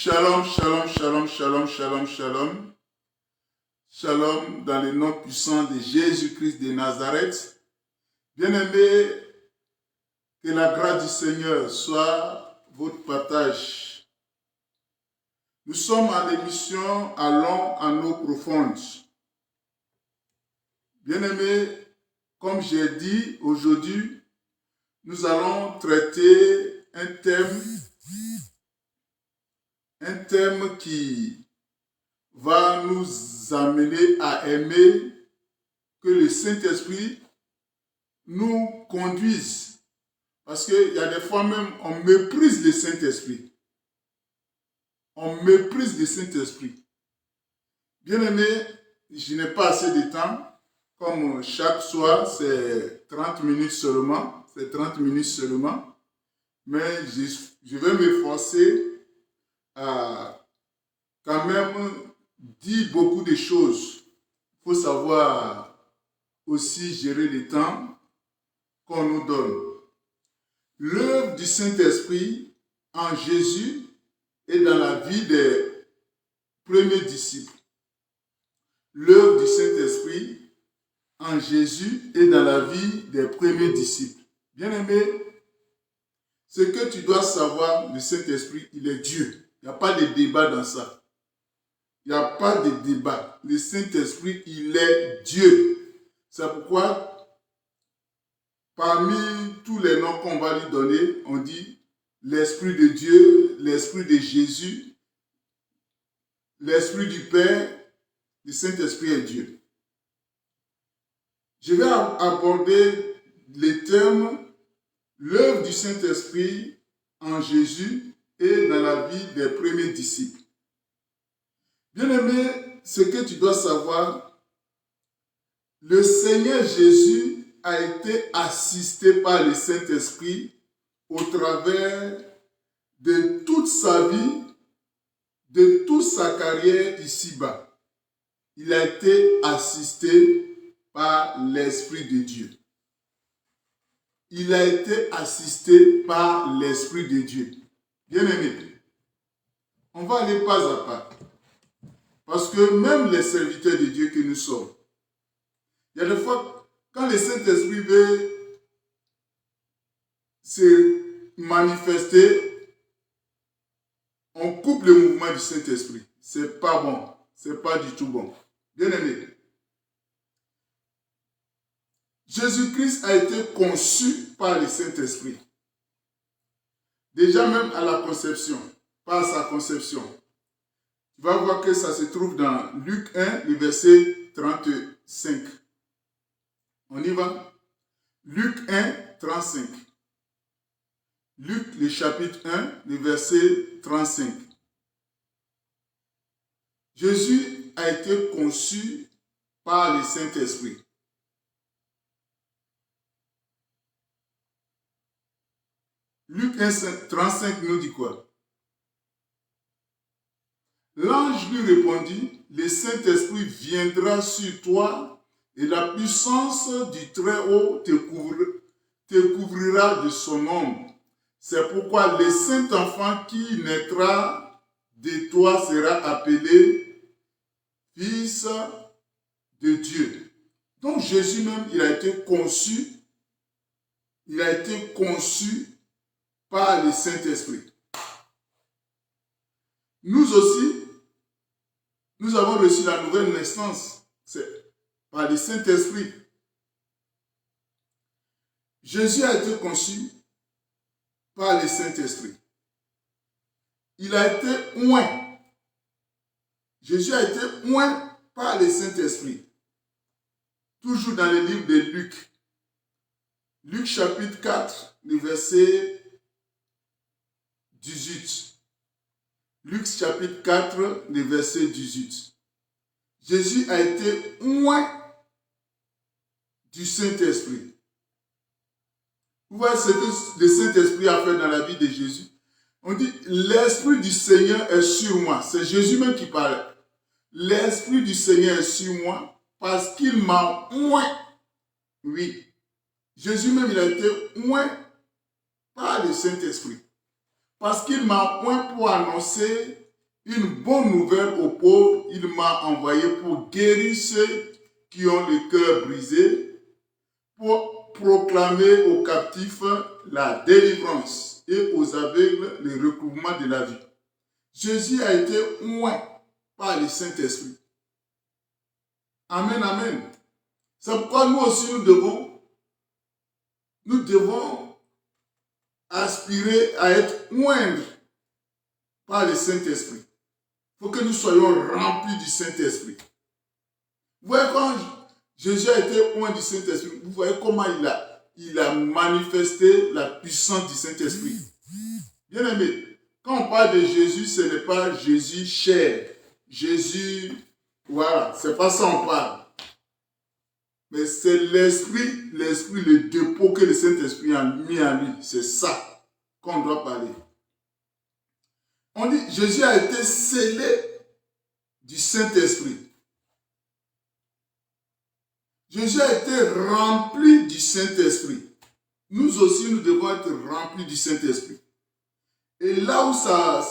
Shalom, shalom, shalom, shalom, shalom, shalom. Shalom dans le nom puissant de Jésus-Christ de Nazareth. Bien-aimés, que la grâce du Seigneur soit votre partage. Nous sommes à l'émission Allons en eau profonde. Bien-aimés, comme j'ai dit, aujourd'hui, nous allons traiter un thème qui va nous amener à aimer que le Saint-Esprit nous conduise. Parce qu'il y a des fois même, on méprise le Saint-Esprit. On méprise le Saint-Esprit. Bien-aimé, je n'ai pas assez de temps. Comme chaque soir, c'est 30 minutes seulement. C'est 30 minutes seulement. Mais je vais m'efforcer à quand même dire beaucoup de choses. Il faut savoir aussi gérer le temps qu'on nous donne. L'œuvre du Saint-Esprit en Jésus est dans la vie des premiers disciples. L'œuvre du Saint-Esprit en Jésus est dans la vie des premiers disciples. Bien-aimé, ce que tu dois savoir, le Saint-Esprit, il est Dieu. Il n'y a pas de débat dans ça. Il n'y a pas de débat. Le Saint-Esprit, il est Dieu. C'est pourquoi, parmi tous les noms qu'on va lui donner, on dit l'Esprit de Dieu, l'Esprit de Jésus, l'Esprit du Père, le Saint-Esprit est Dieu. Je vais aborder les termes, l'œuvre du Saint-Esprit en Jésus et dans la vie des premiers disciples. Bien-aimé, ce que tu dois savoir, le Seigneur Jésus a été assisté par le Saint-Esprit au travers de toute sa vie, de toute sa carrière ici-bas. Il a été assisté par l'Esprit de Dieu. Il a été assisté par l'Esprit de Dieu. Bien-aimé, on va aller pas à pas. Parce que même les serviteurs de Dieu que nous sommes, il y a des fois, quand le Saint-Esprit veut se manifester, on coupe le mouvement du Saint-Esprit. C'est pas bon. C'est pas du tout bon. Bien-aimé, Jésus-Christ a été conçu par le Saint-Esprit. Déjà même à la conception, par sa conception. Tu vas voir que ça se trouve dans Luc 1, le verset 35. On y va? Luc 1, 35. Luc, le chapitre 1, le verset 35. Jésus a été conçu par le Saint-Esprit. Luc 1, 35 nous dit quoi? L'ange lui répondit, le Saint-Esprit viendra sur toi et la puissance du Très-Haut te couvrira de son ombre. C'est pourquoi le Saint-Enfant qui naîtra de toi sera appelé Fils de Dieu. Donc Jésus même, il a été conçu par le Saint-Esprit. Nous aussi, nous avons reçu la nouvelle naissance par le Saint-Esprit. Jésus a été conçu par le Saint-Esprit. Il a été oint. Jésus a été oint par le Saint-Esprit. Toujours dans le livre de Luc. Luc chapitre 4, le verset 18. Luc chapitre 4, le verset 18. Jésus a été oint du Saint-Esprit. Vous voyez ce que le Saint-Esprit a fait dans la vie de Jésus? On dit, l'Esprit du Seigneur est sur moi. C'est Jésus même qui parle. L'Esprit du Seigneur est sur moi parce qu'il m'a oint. Oui. Jésus même, il a été oint par le Saint-Esprit. Parce qu'il m'a oint pour annoncer une bonne nouvelle aux pauvres. Il m'a envoyé pour guérir ceux qui ont le cœur brisé, pour proclamer aux captifs la délivrance et aux aveugles le recouvrement de la vie. Jésus a été oint par le Saint-Esprit. Amen, amen. C'est pourquoi nous aussi nous devons aspirer à être oints par le Saint-Esprit. Il faut que nous soyons remplis du Saint-Esprit. Vous voyez, quand Jésus a été oint du Saint-Esprit, vous voyez comment il a manifesté la puissance du Saint-Esprit. Bien aimé, quand on parle de Jésus, ce n'est pas Jésus chair. Jésus, voilà, c'est pas ça on parle. Mais c'est l'esprit, le dépôt que le Saint-Esprit a mis en lui. C'est ça qu'on doit parler. On dit, Jésus a été scellé du Saint-Esprit. Jésus a été rempli du Saint-Esprit. Nous aussi, nous devons être remplis du Saint-Esprit. Et là où ça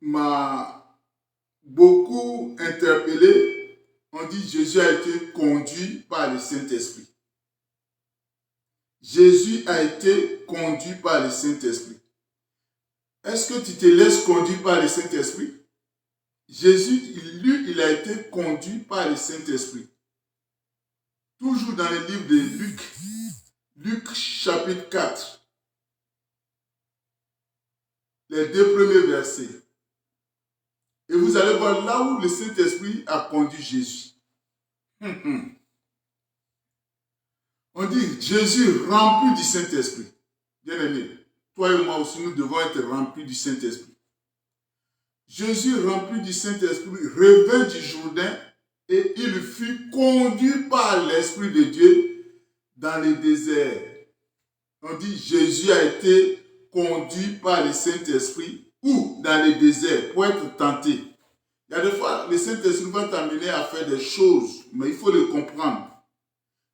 m'a beaucoup interpellé, on dit Jésus a été conduit par le Saint-Esprit. Jésus a été conduit par le Saint-Esprit. Est-ce que tu te laisses conduire par le Saint-Esprit? Jésus, il a été conduit par le Saint-Esprit. Toujours dans le livre de Luc, Luc chapitre 4, les 2 premiers versets. Et vous allez voir là où le Saint-Esprit a conduit Jésus. On dit Jésus rempli du Saint-Esprit. Bien aimé, toi et moi aussi, nous devons être remplis du Saint-Esprit. Jésus rempli du Saint-Esprit revint du Jourdain et il fut conduit par l'Esprit de Dieu dans le désert. On dit Jésus a été conduit par le Saint-Esprit ou dans le désert pour être tenté. Il y a des fois, le Saint-Esprit va t'amener à faire des choses, mais il faut le comprendre.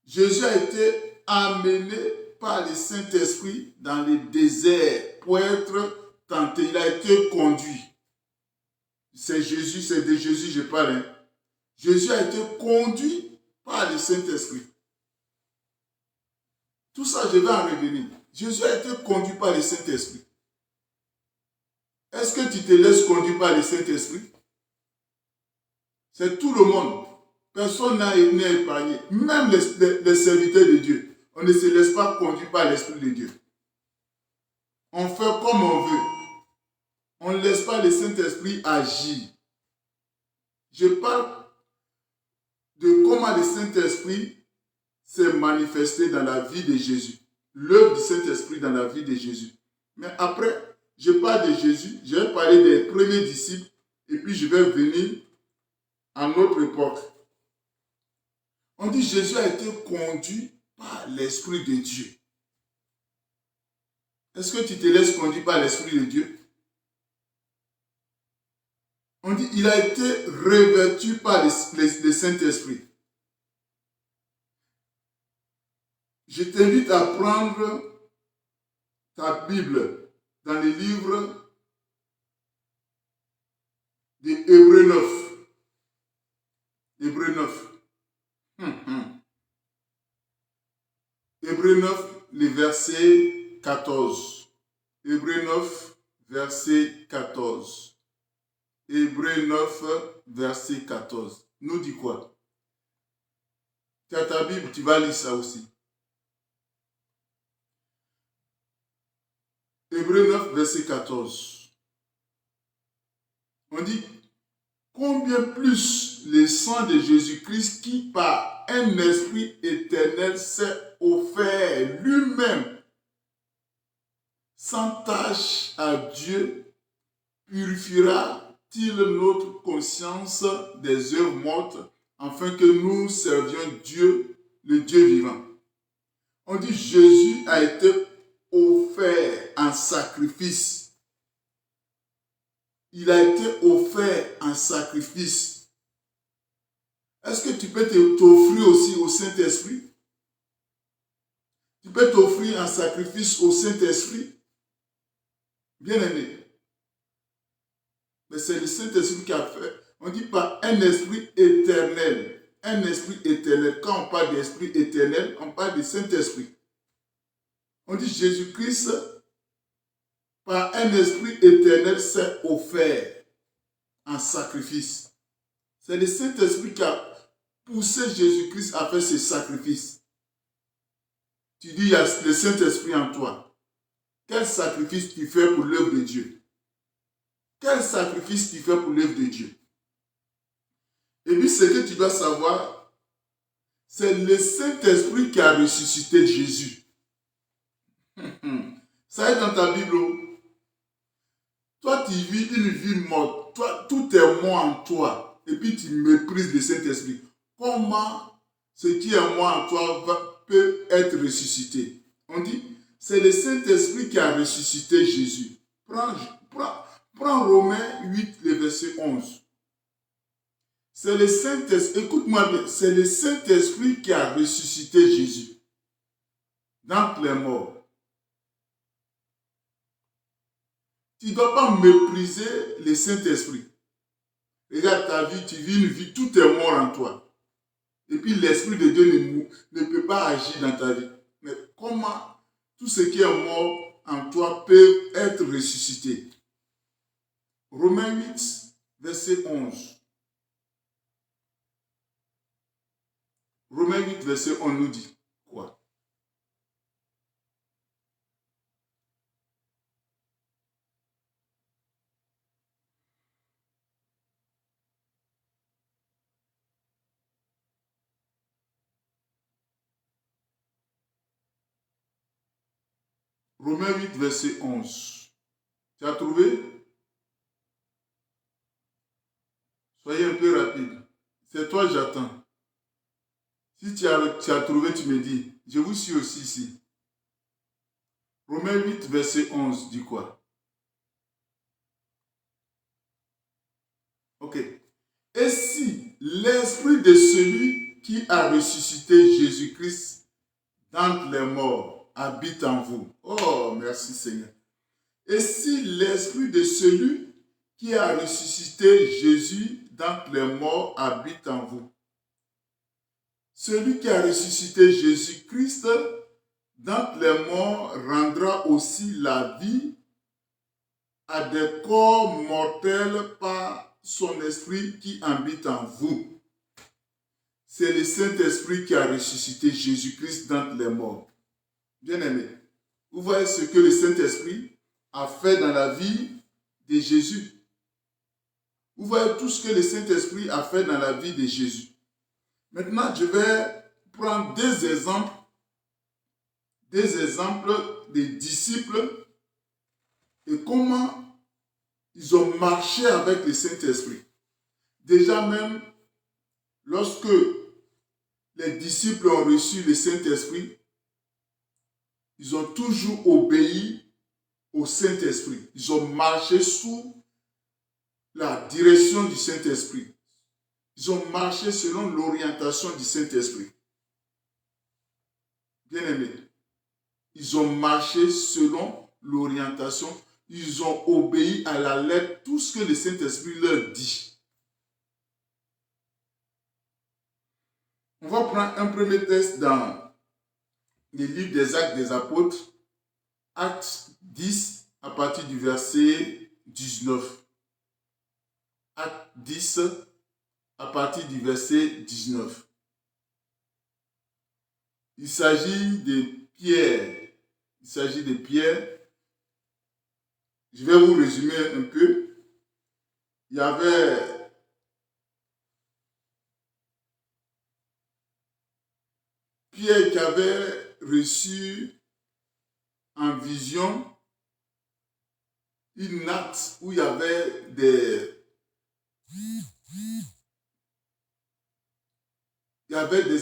Jésus a été amené par le Saint-Esprit dans le désert pour être tenté. Il a été conduit. C'est Jésus, c'est de Jésus je parle. Hein. Jésus a été conduit par le Saint-Esprit. Tout ça, je vais en revenir. Jésus a été conduit par le Saint-Esprit. Est-ce que tu te laisses conduire par le Saint-Esprit? C'est tout le monde. Personne n'est épargné. Même les serviteurs de Dieu. On ne se laisse pas conduire par l'Esprit de Dieu. On fait comme on veut. On ne laisse pas le Saint-Esprit agir. Je parle de comment le Saint-Esprit s'est manifesté dans la vie de Jésus. L'œuvre du Saint-Esprit dans la vie de Jésus. Mais après, je parle de Jésus, je vais parler des premiers disciples et puis je vais venir à notre époque. On dit Jésus a été conduit par l'Esprit de Dieu. Est-ce que tu te laisses conduire par l'Esprit de Dieu? On dit il a été revêtu par le Saint-Esprit. Je t'invite à prendre ta Bible dans le livre de Hébreux 9. Hébreux 9. Hébreux 9, le verset 14. Hébreux 9, verset 14. Hébreux 9, verset 14. Nous dit quoi? Tu as ta Bible, tu vas lire ça aussi. Hébreux 9, verset 14. On dit, combien plus le sang de Jésus-Christ qui par un esprit éternel s'est offert lui-même sans tâche à Dieu, purifiera-t-il notre conscience des œuvres mortes afin que nous servions Dieu, le Dieu vivant. On dit Jésus a été offert en sacrifice. Il a été offert en sacrifice. Est-ce que tu peux t'offrir aussi au Saint-Esprit? Tu peux t'offrir un sacrifice au Saint-Esprit? Bien aimé. Mais c'est le Saint-Esprit qui a fait. On dit pas un esprit éternel. Un esprit éternel. Quand on parle d'esprit éternel, on parle du Saint-Esprit. On dit Jésus-Christ, par un esprit éternel, s'est offert en sacrifice. C'est le Saint-Esprit qui a poussé Jésus-Christ à faire ce sacrifice. Tu dis, il y a le Saint-Esprit en toi. Quel sacrifice tu fais pour l'œuvre de Dieu? Quel sacrifice tu fais pour l'œuvre de Dieu? Et puis, ce que tu dois savoir, c'est le Saint-Esprit qui a ressuscité Jésus. Ça est dans ta Bible. Toi, tu vis une vie morte. Toi, tout est mort en toi. Et puis, tu méprises le Saint-Esprit. Comment ce qui est mort en toi peut être ressuscité? On dit, c'est le Saint-Esprit qui a ressuscité Jésus. Prends Romains 8, le verset 11. C'est le Saint-Esprit, écoute-moi bien, c'est le Saint-Esprit qui a ressuscité Jésus d'entre les morts. Tu ne dois pas mépriser le Saint-Esprit. Regarde ta vie, tu vis une vie, tout est mort en toi. Et puis l'Esprit de Dieu ne peut pas agir dans ta vie. Mais comment tout ce qui est mort en toi peut être ressuscité? Romains 8, verset 11. Romains 8, verset 11 nous dit quoi? Romains 8, verset 11. Tu as trouvé? Soyez un peu rapide. C'est toi, j'attends. Si tu as trouvé, tu me dis. Je vous suis aussi ici. Romains 8, verset 11 dit quoi? Ok. Et si l'esprit de celui qui a ressuscité Jésus-Christ d'entre les morts habite en vous. Oh, merci Seigneur. Et si l'esprit de celui qui a ressuscité Jésus d'entre les morts habite en vous. Celui qui a ressuscité Jésus-Christ d'entre les morts rendra aussi la vie à des corps mortels par son esprit qui habite en vous. C'est le Saint-Esprit qui a ressuscité Jésus-Christ d'entre les morts. Bien-aimé, vous voyez ce que le Saint-Esprit a fait dans la vie de Jésus. Vous voyez tout ce que le Saint-Esprit a fait dans la vie de Jésus. Maintenant, je vais prendre des exemples des disciples et comment ils ont marché avec le Saint-Esprit. Déjà même, lorsque les disciples ont reçu le Saint-Esprit, ils ont toujours obéi au Saint-Esprit. Ils ont marché sous la direction du Saint-Esprit. Ils ont marché selon l'orientation du Saint-Esprit. Bien-aimés, ils ont marché selon l'orientation. Ils ont obéi à la lettre tout ce que le Saint-Esprit leur dit. On va prendre un premier texte dans le livre des Actes des Apôtres, Actes 10, à partir du verset 19. Actes 10, à partir du verset 19. Il s'agit de Pierre. Il s'agit de Pierre. Je vais vous résumer un peu. Il y avait Pierre qui avait reçu en vision une natte où il y avait des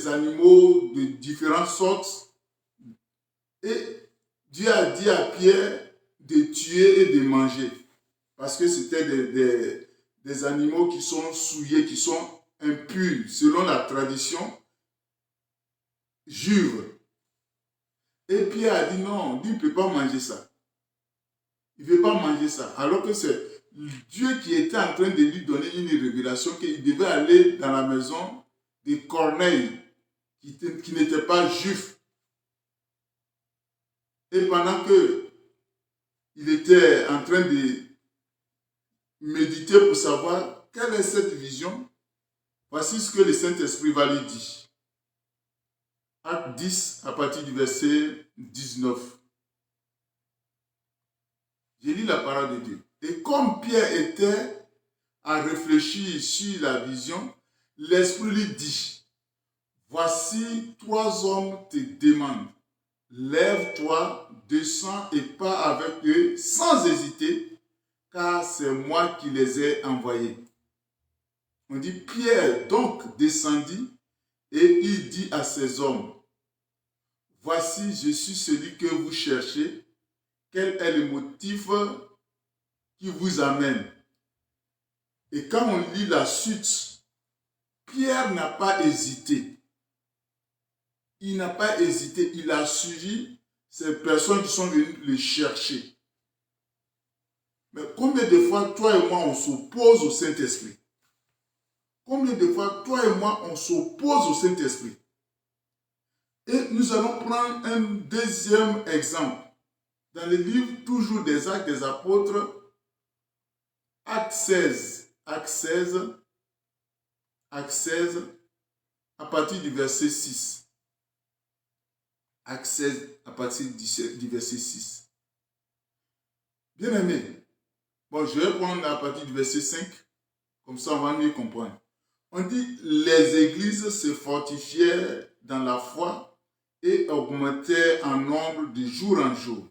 animaux de différentes sortes. Et Dieu a dit à Pierre de tuer et de manger. Parce que c'était des animaux qui sont souillés, qui sont impurs, selon la tradition juive. Et Pierre a dit non, il ne peut pas manger ça. Il ne veut pas manger ça. Alors que c'est Dieu qui était en train de lui donner une révélation qu'il devait aller dans la maison de Corneille, qui n'était pas juif. Et pendant que il était en train de méditer pour savoir quelle est cette vision, voici ce que le Saint-Esprit va lui dire. Acte 10, à partir du verset 19. J'ai lu la parole de Dieu. Et comme Pierre était à réfléchir sur la vision, l'Esprit lui dit, voici 3 hommes te demandent, lève-toi, descends et pars avec eux sans hésiter, car c'est moi qui les ai envoyés. On dit, Pierre donc descendit et il dit à ces hommes, voici, je suis celui que vous cherchez. Quel est le motif qui vous amène? Et quand on lit la suite, Pierre n'a pas hésité. Il n'a pas hésité. Il a suivi ces personnes qui sont venues le chercher. Mais combien de fois, toi et moi, on s'oppose au Saint-Esprit? Combien de fois, toi et moi, on s'oppose au Saint-Esprit? Et nous allons prendre un deuxième exemple. Dans le livre toujours des Actes des Apôtres, Acte 16, à partir du verset 6. Acte 16, à partir du verset 6. Bien aimé, bon, je vais prendre à partir du verset 5, comme ça on va mieux comprendre. On dit, les églises se fortifièrent dans la foi et augmentaient en nombre de jour en jour.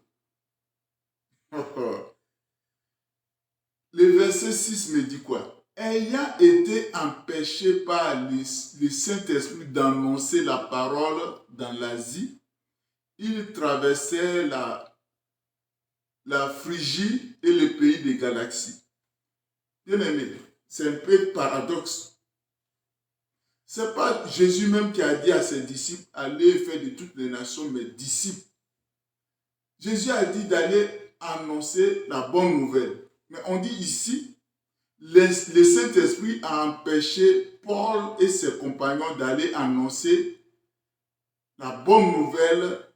Le verset 6 me dit quoi? Ayant été empêché par le Saint-Esprit d'annoncer la parole dans l'Asie, il traversait la Phrygie et le pays des Galaxies. Bien aimé, c'est un peu paradoxe. Ce n'est pas Jésus même qui a dit à ses disciples, allez faire de toutes les nations mes disciples. Jésus a dit d'aller annoncer la bonne nouvelle. Mais on dit ici, le Saint-Esprit a empêché Paul et ses compagnons d'aller annoncer la bonne nouvelle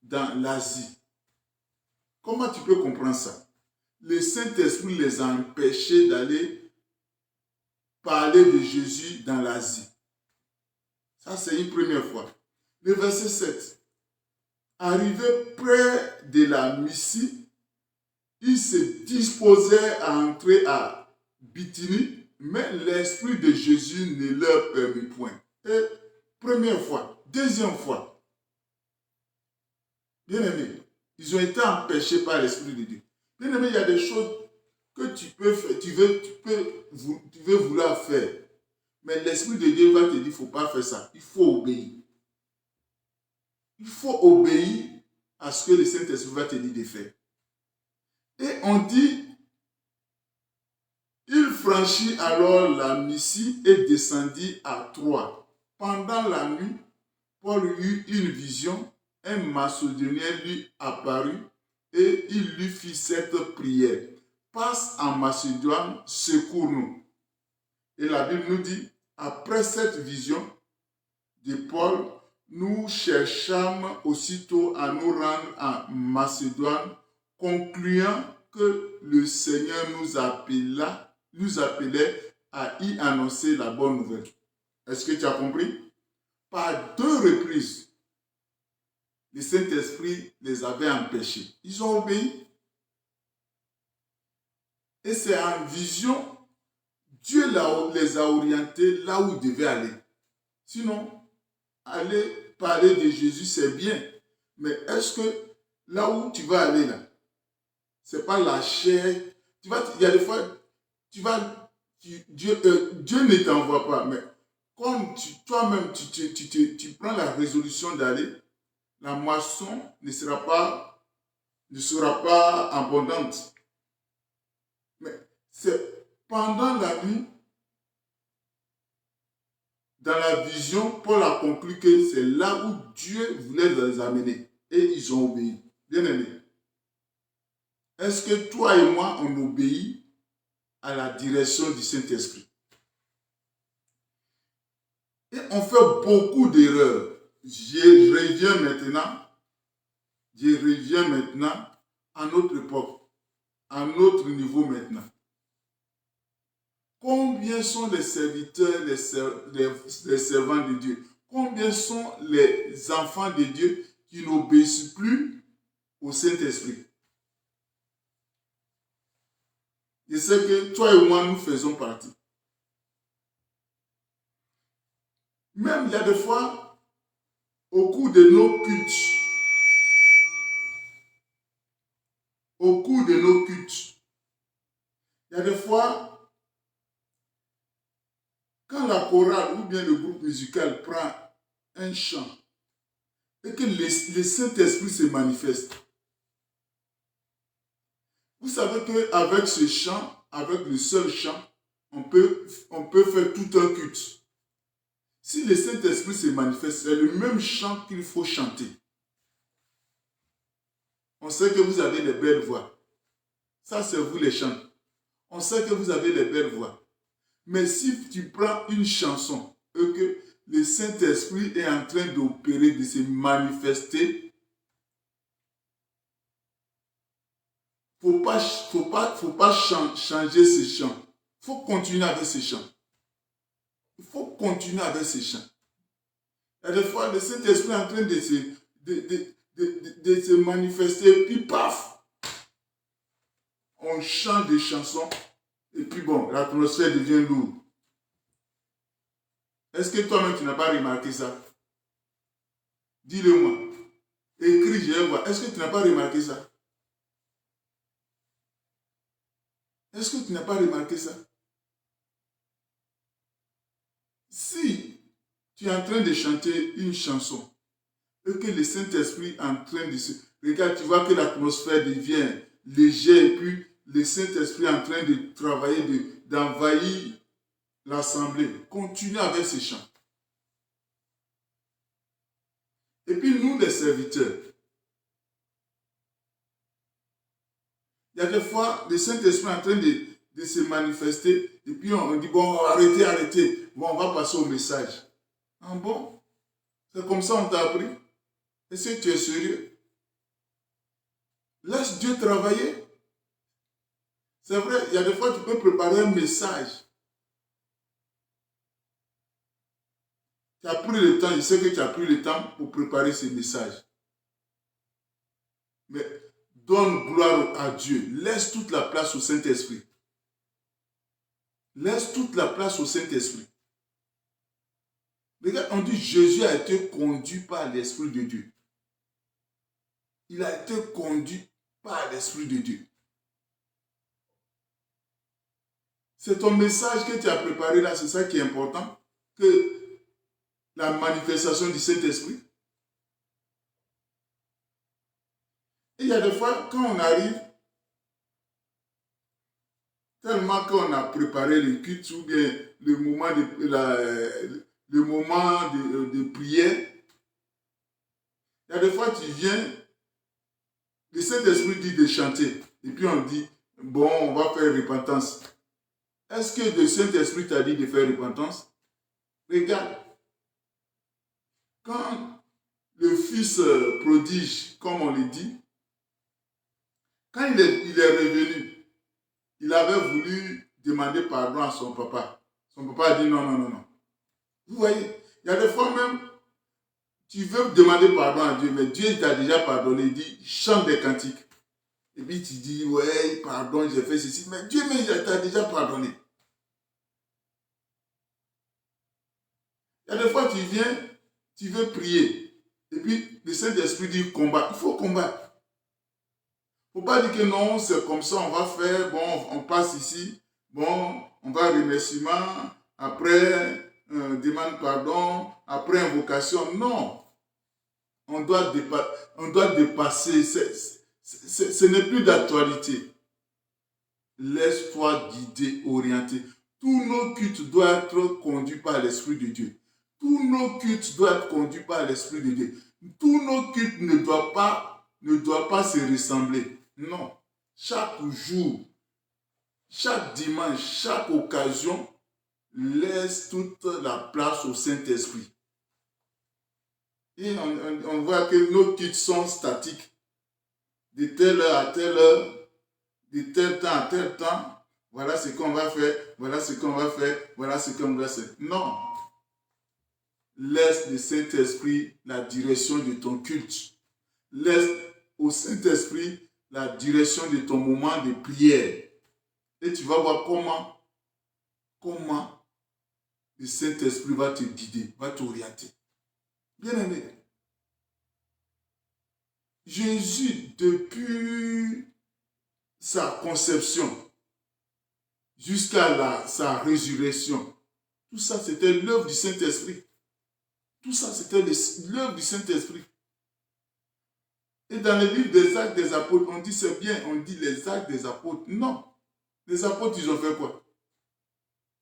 dans l'Asie. Comment tu peux comprendre ça? Le Saint-Esprit les a empêchés d'aller parler de Jésus dans l'Asie. Ça, c'est une première fois. Le verset 7. Arrivé près de la Mysie, ils se disposaient à entrer à Bithynie, mais l'Esprit de Jésus ne leur permit point. Et première fois, deuxième fois, bien aimé, ils ont été empêchés par l'Esprit de Dieu. Bien aimé, il y a des choses que tu peux faire, tu veux vouloir faire. Mais l'Esprit de Dieu va te dire, il ne faut pas faire ça. Il faut obéir. Il faut obéir à ce que le Saint-Esprit va te dire de faire. Et on dit, il franchit alors la Mysie et descendit à Troie. Pendant la nuit, Paul eut une vision. Un Macédonien lui apparut et il lui fit cette prière. Passe en Macédoine, secours-nous. Et la Bible nous dit, après cette vision de Paul, nous cherchâmes aussitôt à nous rendre en Macédoine, concluant que le Seigneur nous appelait à y annoncer la bonne nouvelle. Est-ce que tu as compris? Par 2 reprises, le Saint-Esprit les avait empêchés. Ils ont obéi. Et c'est en vision, Dieu les a orientés là où ils devaient aller. Sinon, aller parler de Jésus, c'est bien. Mais est-ce que là où tu vas aller là, c'est pas la chair? Il y a des fois, Dieu ne t'envoie pas, mais comme toi-même, tu prends la résolution d'aller, la moisson ne sera pas abondante. Mais c'est pendant la nuit, dans la vision, Paul a conclu que c'est là où Dieu voulait les amener. Et ils ont obéi. Bien aimé. Est-ce que toi et moi, on obéit à la direction du Saint-Esprit? Et on fait beaucoup d'erreurs. Je reviens maintenant à notre époque, à notre niveau maintenant. Combien sont les serviteurs, les servants de Dieu? Combien sont les enfants de Dieu qui n'obéissent plus au Saint-Esprit? Je sais que toi et moi, nous faisons partie. Même il y a des fois, au cours de nos cultes, il y a des fois, quand la chorale ou bien le groupe musical prend un chant et que le Saint-Esprit se manifeste, vous savez qu'avec ce chant, avec le seul chant, on peut faire tout un culte. Si le Saint-Esprit se manifeste, c'est le même chant qu'il faut chanter. On sait que vous avez les belles voix. Ça, c'est vous les chants. On sait que vous avez les belles voix. Mais si tu prends une chanson et que le Saint-Esprit est en train d'opérer, de se manifester, faut pas changer ce chant. Il faut continuer avec ce chant. Il faut continuer avec ce chant. Il y a des fois, le Saint-Esprit est en train de se manifester, puis paf, on chante des chansons, et puis bon, l'atmosphère devient lourde. Est-ce que toi-même, tu n'as pas remarqué ça? Dis-le-moi. Écris, je vais voir. Est-ce que tu n'as pas remarqué ça? Est-ce que tu n'as pas remarqué ça? Si tu es en train de chanter une chanson et que le Saint-Esprit est en train de se... Regarde, tu vois que l'atmosphère devient légère et puis le Saint-Esprit est en train de travailler, d'envahir l'assemblée. Continue avec ces chants. Et puis nous, les serviteurs, il y a des fois, le Saint-Esprit est en train de se manifester et puis on dit, bon, arrêtez. Bon, on va passer au message. Ah bon? C'est comme ça on t'a appris? Est-ce que tu es sérieux? Laisse Dieu travailler. C'est vrai, il y a des fois tu peux préparer un message. Tu as pris le temps, je sais que tu as pris le temps pour préparer ce message. Mais donne gloire à Dieu. Laisse toute la place au Saint-Esprit. Laisse toute la place au Saint-Esprit. Regarde, on dit Jésus a été conduit par l'Esprit de Dieu. Il a été conduit par l'Esprit de Dieu. C'est ton message que tu as préparé là, c'est ça qui est important, que la manifestation du Saint-Esprit. Et il y a des fois, quand on arrive, tellement qu'on a préparé le culte ou bien le moment de prière, il y a des fois tu viens, le Saint-Esprit dit de chanter, et puis on dit, bon, on va faire repentance. Est-ce que le Saint-Esprit t'a dit de faire repentance? Regarde, quand le fils prodige, comme on le dit, quand il est revenu, il avait voulu demander pardon à son papa. Son papa a dit non. Vous voyez, il y a des fois même, tu veux demander pardon à Dieu, mais Dieu t'a déjà pardonné. Il dit, chante des cantiques. Et puis tu dis, ouais, pardon, j'ai fait ceci. Mais Dieu t'a déjà pardonné. Il y a des fois, tu viens, tu veux prier. Et puis le Saint-Esprit dit, combat. Il faut combattre. Il ne faut pas dire que non, c'est comme ça, on va faire, bon, on passe ici, bon, on va remerciement, après, demande pardon, après invocation. Non. On doit dépasser. Ce n'est plus d'actualité. Laisse-toi guider, orienter. Tous nos cultes doivent être conduits par l'Esprit de Dieu. Tous nos cultes doivent être conduits par l'Esprit de Dieu. Tous nos cultes ne doivent pas se ressembler. Non. chaque jour, chaque dimanche, chaque occasion, laisse toute la place au Saint-Esprit. Et on voit que nos cultes sont statiques. De telle heure à telle heure, de tel temps à tel temps, voilà ce qu'on va faire, voilà ce qu'on va faire, voilà ce qu'on va faire. Non. Laisse le Saint-Esprit la direction de ton culte. Laisse au Saint-Esprit la direction de ton moment de prière. Et tu vas voir comment le Saint-Esprit va te guider, va t'orienter. Bien aimé, Jésus, depuis sa conception jusqu'à sa résurrection, tout ça c'était l'œuvre du Saint-Esprit. Tout ça c'était l'œuvre du Saint-Esprit. Et dans le livre des Actes des Apôtres, on dit c'est bien, on dit les Actes des Apôtres. Non, les apôtres ils ont fait quoi?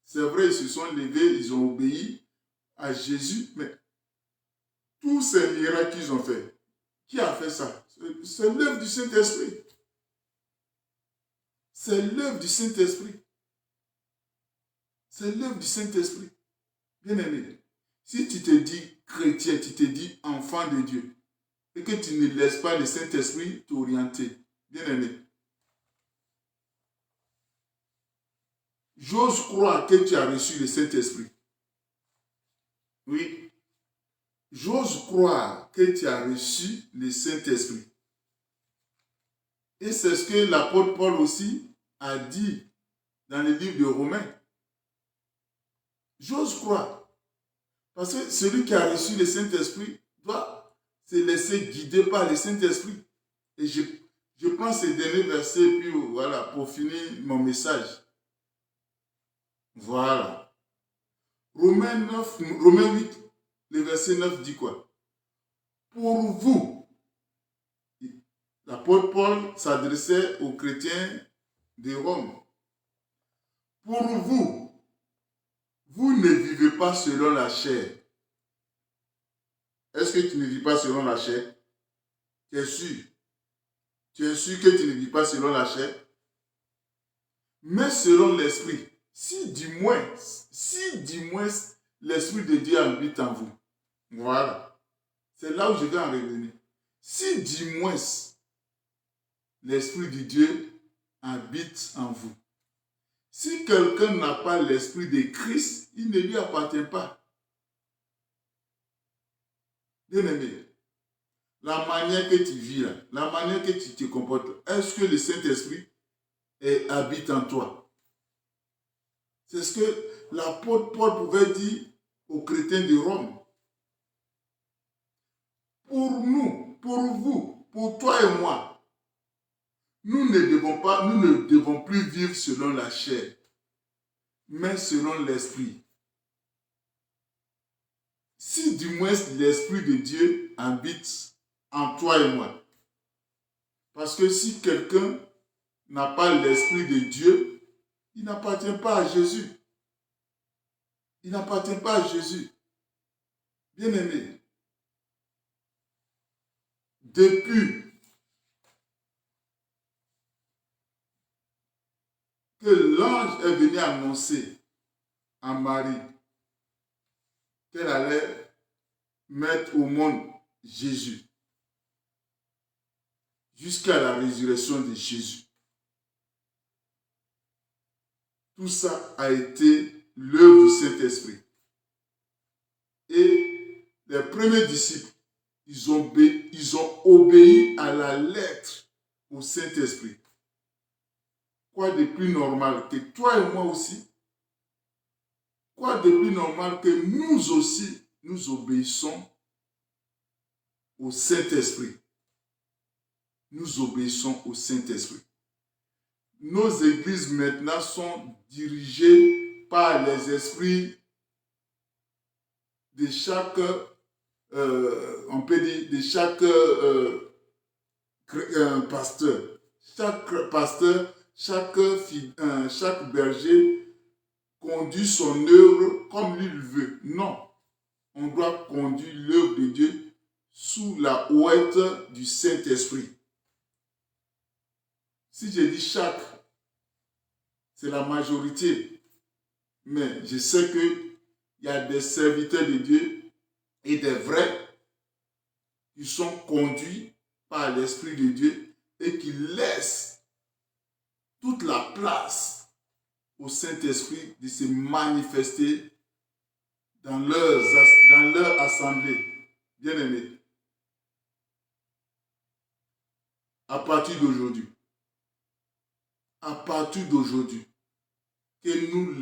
C'est vrai, ils se sont levés, ils ont obéi à Jésus, mais tous ces miracles qu'ils ont fait, qui a fait ça? C'est l'œuvre du Saint-Esprit. C'est l'œuvre du Saint-Esprit. C'est l'œuvre du Saint-Esprit. Bien aimé, si tu te dis chrétien, tu te dis enfant de Dieu, et que tu ne laisses pas le Saint-Esprit t'orienter, bien aimé, j'ose croire que tu as reçu le Saint-Esprit. Oui. J'ose croire que tu as reçu le Saint-Esprit. Et c'est ce que l'apôtre Paul aussi a dit dans le livre de Romains. J'ose croire. Parce que celui qui a reçu le Saint-Esprit doit se laisser guider par le Saint-Esprit. Et je prends ces derniers versets, puis voilà, pour finir mon message. Voilà. Romains 8, le verset 9 dit quoi? Pour vous, l'apôtre Paul s'adressait aux chrétiens de Rome. Pour vous, vous ne vivez pas selon la chair. Est-ce que tu ne vis pas selon la chair? Tu es sûr? Tu es sûr que tu ne vis pas selon la chair? Mais selon l'esprit. Si du moins l'esprit de Dieu habite en vous. Voilà. C'est là où je vais en revenir. Si du moins l'esprit de Dieu habite en vous. Si quelqu'un n'a pas l'esprit de Christ, il ne lui appartient pas. Bien aimé, la manière que tu vis, la manière que tu te comportes, est-ce que le Saint-Esprit habite en toi? C'est ce que l'apôtre Paul pouvait dire aux chrétiens de Rome. Pour nous, pour vous, pour toi et moi, nous ne devons plus vivre selon la chair, mais selon l'esprit. Si du moins l'esprit de Dieu habite en toi et moi. Parce que si quelqu'un n'a pas l'esprit de Dieu, il n'appartient pas à Jésus. Il n'appartient pas à Jésus. Bien aimé, depuis que l'ange est venu annoncer à Marie qu'elle allait mettre au monde Jésus, jusqu'à la résurrection de Jésus, tout ça a été l'œuvre du Saint-Esprit. Et les premiers disciples, ils ont obéi à la lettre au Saint-Esprit. Quoi de plus normal que toi et moi aussi? Quoi de plus normal que nous aussi, nous obéissons au Saint-Esprit? Nous obéissons au Saint-Esprit. Nos églises maintenant sont dirigées par les esprits de chaque, on peut dire, de chaque pasteur. Chaque pasteur, chaque berger conduit son œuvre comme lui le veut. Non, on doit conduire l'œuvre de Dieu sous la houlette du Saint-Esprit. Si je dis chaque, c'est la majorité. Mais je sais qu'il y a des serviteurs de Dieu et des vrais qui sont conduits par l'Esprit de Dieu et qui laissent toute la place au Saint-Esprit de se manifester dans leur assemblée. Bien-aimés, à partir d'aujourd'hui, que nous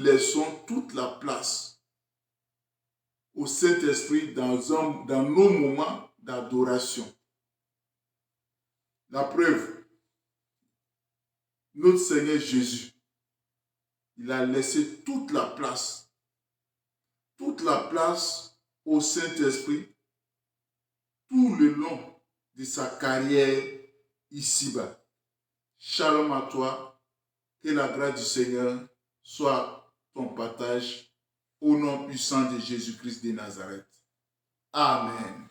laissons toute la place au Saint-Esprit dans nos moments d'adoration. La preuve, notre Seigneur Jésus, il a laissé toute la place au Saint-Esprit tout le long de sa carrière ici-bas. Shalom à toi, que la grâce du Seigneur soit ton partage au nom puissant de Jésus-Christ de Nazareth. Amen.